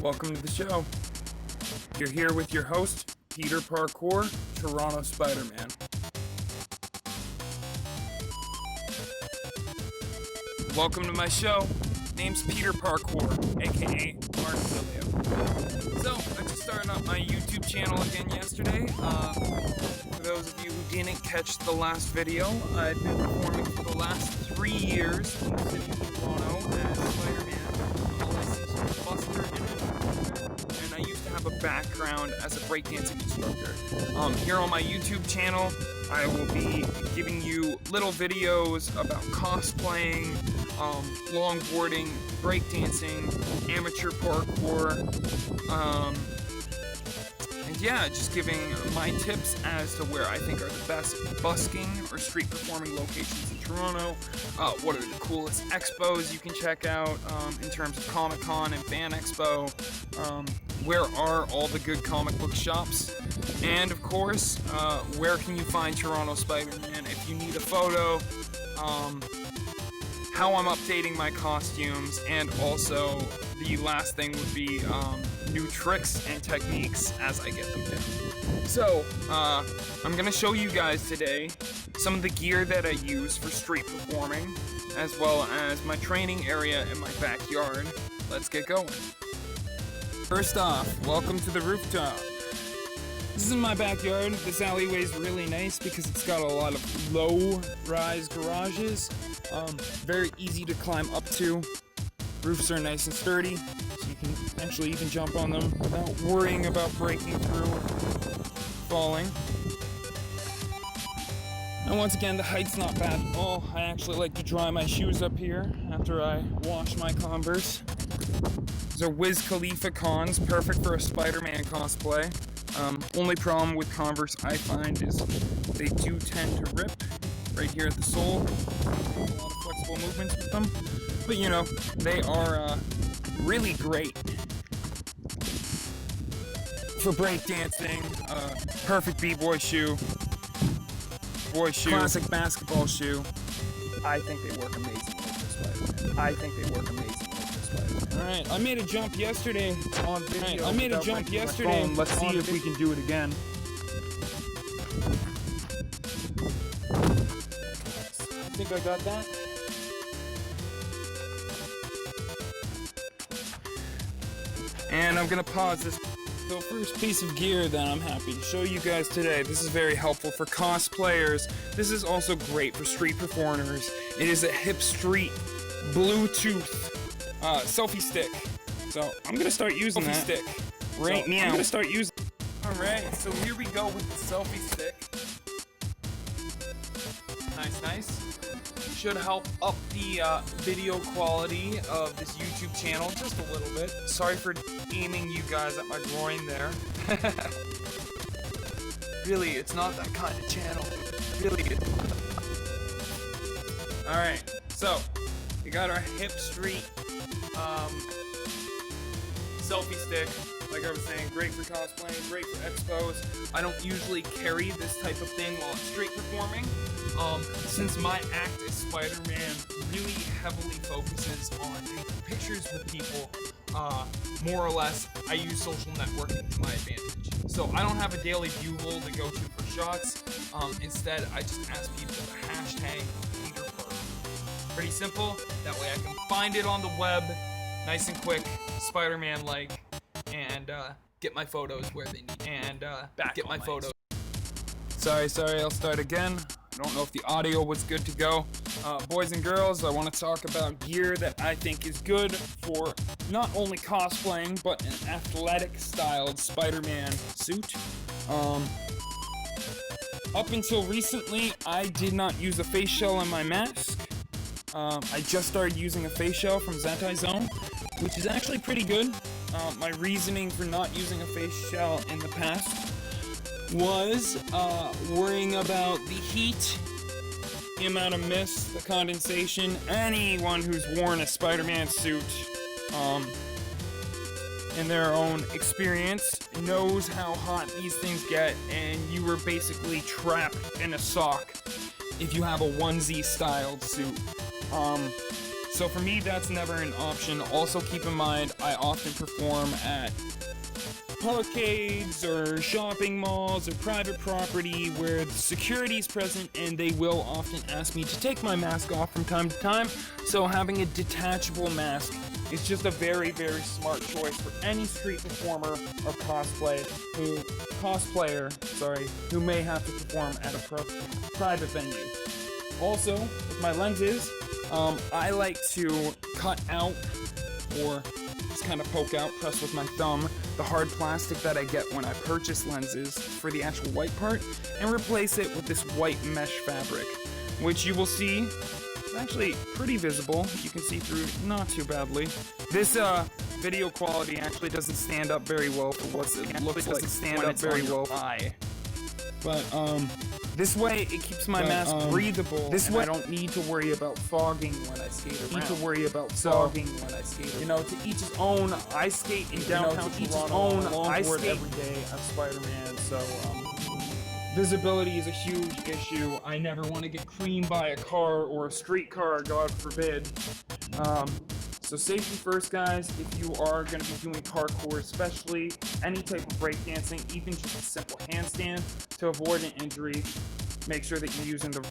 Welcome to the show. You're here with your host, Peterparkour, Toronto Spider-Man. Welcome to my show. Name's Peterparkour, aka Marcilio. So, I just started up my YouTube channel again yesterday. For those of you who didn't catch the last video, I've been performing for the last 3 years in the city of Toronto as Spider-Man, a licensed busker and I used to have a background as a breakdancing instructor. Here on my YouTube channel, I will be giving you little videos about cosplaying, longboarding, breakdancing, amateur parkour, and yeah, just giving my tips as to where I think are the best busking or street performing locations in Toronto, what are the coolest expos you can check out in terms of Comic-Con and Fan Expo, where are all the good comic book shops, and of course, where can you find Toronto Spider-Man if you need a photo, how I'm updating my costumes, and also the last thing would be new tricks and techniques as I get them down. So, I'm gonna show you guys today some of the gear that I use for street performing, as well as my training area in my backyard. Let's get going. First off, welcome to the rooftop. This is my backyard. This alleyway is really nice because it's got a lot of low-rise garages. Very easy to climb up to. Roofs are nice and sturdy, so you can actually even jump on them without worrying about breaking through or falling. And once again, the height's not bad at all. I actually like to dry my shoes up here after I wash my Converse. These are Wiz Khalifa Cons, perfect for a Spider-Man cosplay. Only problem with Converse I find is they do tend to rip right here at the sole. A lot of flexible movements with them. But you know, they are really great for breakdancing. Perfect b-boy shoe. Boy shoe. Classic basketball shoe. I think they work amazing with this Spider-Man. Alright, I made a jump yesterday on video. Let's see if we can do it again. I think I got that. And I'm gonna pause this. So first piece of gear that I'm happy to show you guys today. This is very helpful for cosplayers. This is also great for street performers. It is a hip street Bluetooth selfie stick. So I'm gonna start using that stick right now. Alright, so here we go with the selfie stick. Nice. Should help up the video quality of this YouTube channel just a little bit. Sorry for aiming you guys at my groin there. Really, it's not that kind of channel. Really. Alright, so we got our hip street selfie stick. Like I was saying, great for cosplaying, great for expos. I don't usually carry this type of thing while I'm street performing. Since my act as Spider-Man really heavily focuses on taking pictures with people, more or less, I use social networking to my advantage. So I don't have a daily bugle to go to for shots. Instead, I just ask people to hashtag Peterparkour. Pretty simple. That way I can find it on the web, nice and quick, Spider-Man-like, and get my photos where they need. And get my photos. Sorry, I'll start again. I don't know if the audio was good to go. Boys and girls, I want to talk about gear that I think is good for not only cosplaying, but an athletic-styled Spider-Man suit. Up until recently, I did not use a face shell on my mask. I just started using a face shell from Zentai Zone, which is actually pretty good. My reasoning for not using a face shell in the past was worrying about the heat, the amount of mist, the condensation. Anyone who's worn a Spider-Man suit in their own experience knows how hot these things get, and you were basically trapped in a sock if you have a onesie styled suit. So for me, that's never an option. Also keep in mind, I often perform at parkades or shopping malls or private property where the security is present, and they will often ask me to take my mask off from time to time. So having a detachable mask is just a very, very smart choice for any street performer or cosplayer who may have to perform at a private venue. Also, with my lenses, I like to cut out or just kind of poke out, press with my thumb, the hard plastic that I get when I purchase lenses for the actual white part, and replace it with this white mesh fabric, which you will see is actually pretty visible. You can see through not too badly. This video quality actually doesn't stand up very well for what it looks like stand up very well eye. But this way it keeps my mask breathable. This way I don't need to worry about fogging when I skate around. You know, to each his own. I skate in downtown to each his own. I skate every day. I'm Spider-Man, so visibility is a huge issue. I never want to get creamed by a car or a streetcar, God forbid. So safety first, guys. If you are going to be doing parkour, especially any type of breakdancing, even just a simple handstand, to avoid an injury, make sure that you're using the...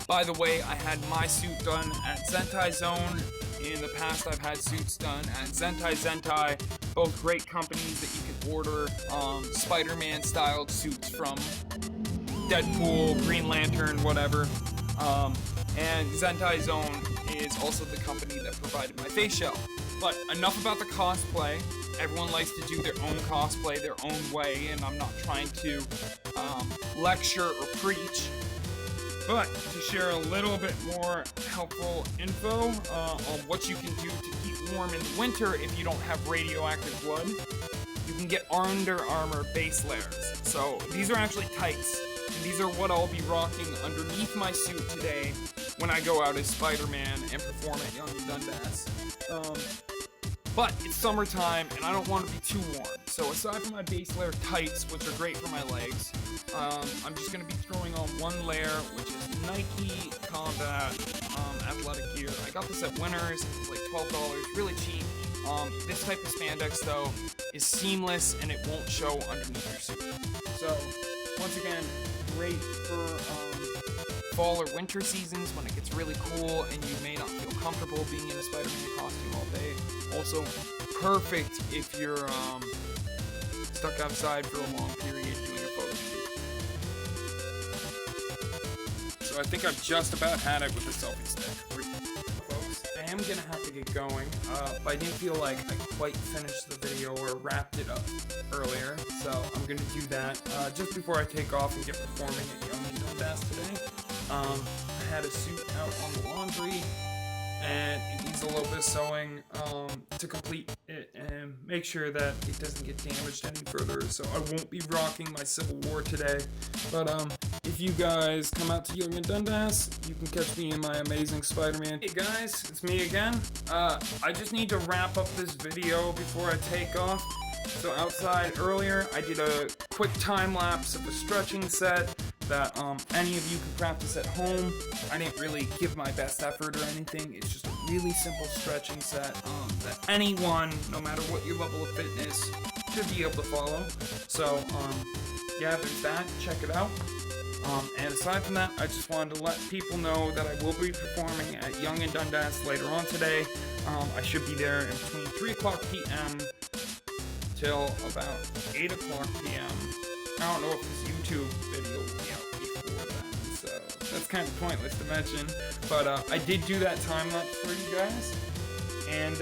By the way, I had my suit done at Zentai Zone. In the past, I've had suits done at Zentai, both great companies that you can order Spider-Man styled suits from. Deadpool, Green Lantern, whatever. And Zentai Zone is also the company that provided my face shell. But enough about the cosplay. Everyone likes to do their own cosplay their own way, and I'm not trying to lecture or preach. But to share a little bit more helpful info on what you can do to keep warm in the winter if you don't have radioactive blood, you can get Under Armour base layers. So these are actually tights. And these are what I'll be rocking underneath my suit today when I go out as Spider-Man and perform at Young and Dundas. But it's summertime and I don't want to be too warm. So aside from my base layer tights, which are great for my legs, I'm just going to be throwing on one layer, which is Nike Combat athletic gear. I got this at Winners. It's like $12, really cheap. This type of spandex, though, is seamless and it won't show underneath your suit. So, once again, great for fall or winter seasons when it gets really cool and you may not feel comfortable being in a Spider-Man costume all day. Also, perfect if you're stuck outside for a long period doing a photo shoot. So I think I've just about had it with the selfie stick. Folks, I am gonna have to get going, but I didn't feel like I quite finished the video or wrapped it up earlier, so I'm gonna do that just before I take off and get performing at Young and Dundas today. I had a suit out on the laundry, and it needs a little bit of sewing to complete it and make sure that it doesn't get damaged any further, so I won't be rocking my Civil War today. But if you guys come out to Young and Dundas, you can catch me in my amazing Spider-Man. Hey guys, it's me again. I just need to wrap up this video before I take off. So outside earlier, I did a quick time lapse of a stretching set that any of you can practice at home. I didn't really give my best effort or anything. It's just a really simple stretching set that anyone, no matter what your level of fitness, should be able to follow. So yeah, there's that. Check it out. And aside from that, I just wanted to let people know that I will be performing at Young and Dundas later on today. I should be there in between 3 o'clock p.m. till about 8 o'clock p.m. I don't know if this YouTube video will be out before then, so that's kind of pointless to mention. But I did do that time lapse for you guys, and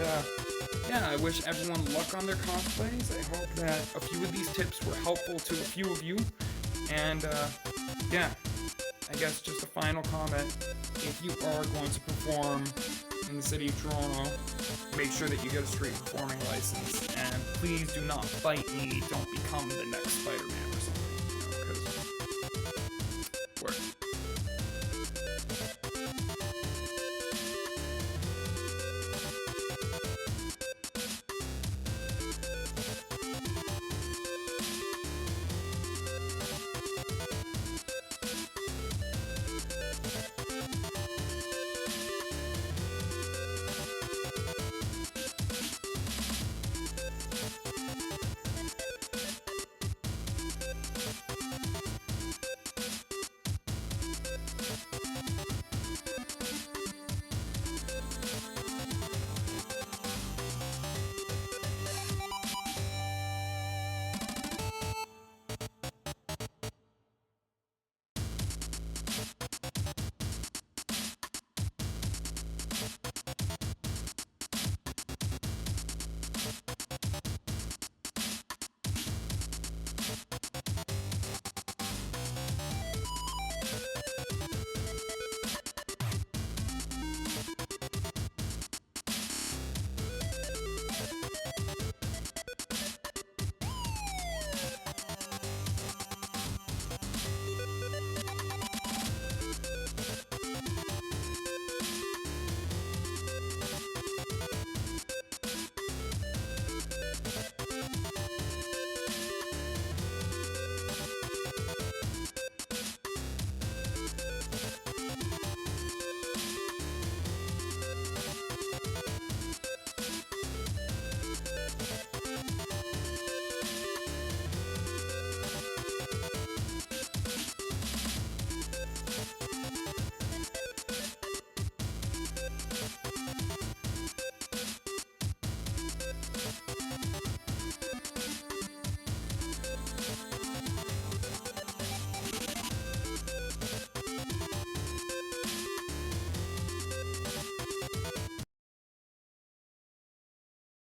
yeah, I wish everyone luck on their cosplays. I hope that a few of these tips were helpful to a few of you, and yeah, I guess just a final comment: if you are going to perform in the city of Toronto, make sure that you get a street performing license, and please do not fight me. Don't become the next Spider-Man.